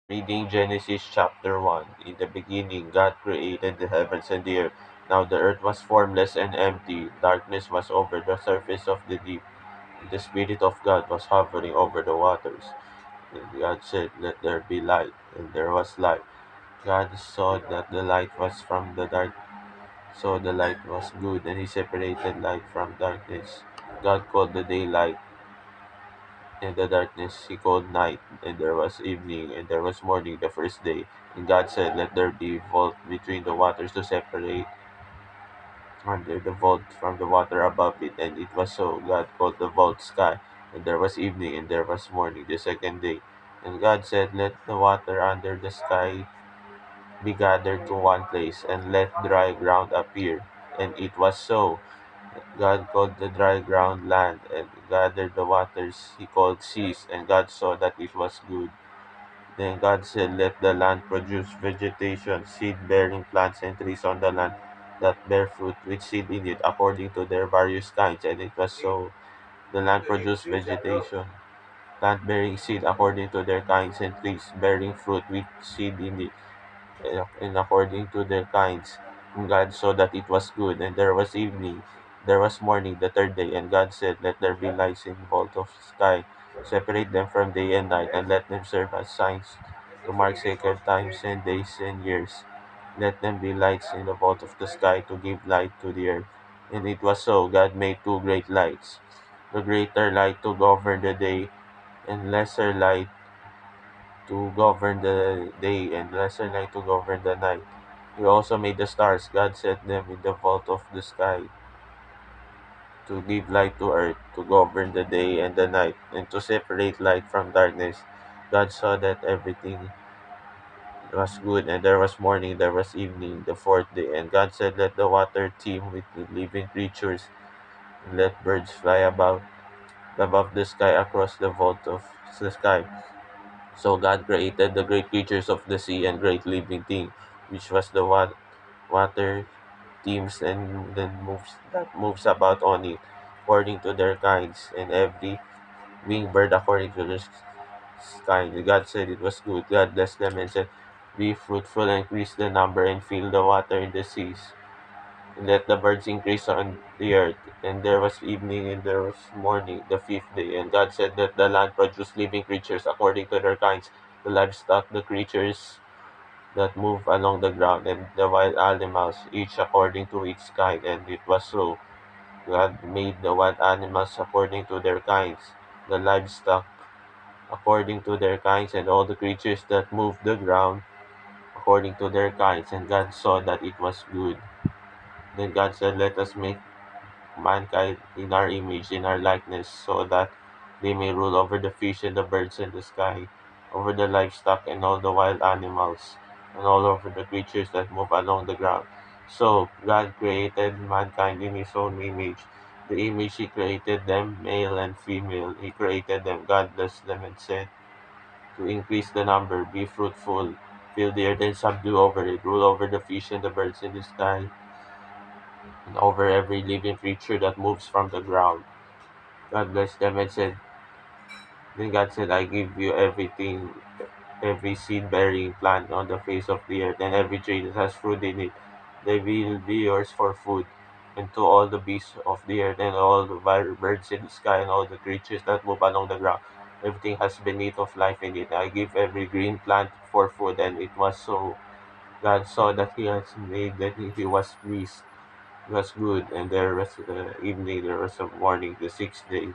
Reading Genesis chapter 1. In the beginning, God created the heavens and the earth. Now the earth was formless and empty. Darkness was over the surface of the deep. The Spirit of God was hovering over the waters. And God said, "Let there be light." And there was light. God saw that the light was from the dark. So the light was good, and he separated light from darkness. God called the day light, and the darkness he called night. And there was evening, and there was morning the first day. And God said, "Let there be vault between the waters to separate under the vault from the water above it." And it was so. God called the vault sky. And there was evening, and there was morning the second day. And God said, "Let the water under the sky be gathered to one place, and let dry ground appear." And it was so. God called the dry ground land, and gathered the waters he called seas. And God saw that it was good. Then God said, "Let the land produce vegetation, seed-bearing plants and trees on the land that bear fruit with seed in it, according to their various kinds." And it was so. The land produced vegetation, plant-bearing seed according to their kinds, and trees bearing fruit with seed in it, and according to their kinds. And God saw that it was good. And there was evening, there was morning the third day. And God said, "Let there be lights in the vault of sky, separate them from day and night, and let them serve as signs to mark sacred times and days and years. Let them be lights in the vault of the sky to give light to the earth." And it was so. God made two great lights, the greater light to govern the day, and lesser light to govern the day, and lesser light to govern the night. He also made the stars. God set them in the vault of the sky to give light to earth, to govern the day and the night, and to separate light from darkness. God saw that everything was good, and there was morning, there was evening, the fourth day. And God said, "Let the water teem with the living creatures, and let birds fly about above the sky across the vault of the sky." So God created the great creatures of the sea and great living thing, which was the water teams, and then moves about on it, according to their kinds, and every winged bird according to their kind. God said it was good. God blessed them and said, "Be fruitful and increase the number, and fill the water in the seas, and let the birds increase on the earth." And there was evening, and there was morning the fifth day. And God said that the land produced living creatures according to their kinds, the livestock, the creatures that move along the ground, and the wild animals, each according to its kind. And it was so. God made the wild animals according to their kinds, the livestock according to their kinds, and all the creatures that move the ground according to their kinds. And God saw that it was good. Then God said, "Let us make mankind in our image, in our likeness, so that they may rule over the fish and the birds in the sky, over the livestock and all the wild animals, and all over the creatures that move along the ground." So God created mankind in his own image. The image he created them, male and female, he created them. God blessed them and said to increase the number, be fruitful, fill the earth and subdue over it, rule over the fish and the birds in the sky, and over every living creature that moves from the ground. God blessed them and said, Then God said, "I give you everything, every seed bearing plant on the face of the earth, and every tree that has fruit in it. They will be yours for food. And to all the beasts of the earth, and all the birds in the sky, and all the creatures that move along the ground, everything has beneath of life in it. I give every green plant for food." And it was so. God saw that he has made, that he was pleased. It was good. And there was evening, there was a morning, the sixth day.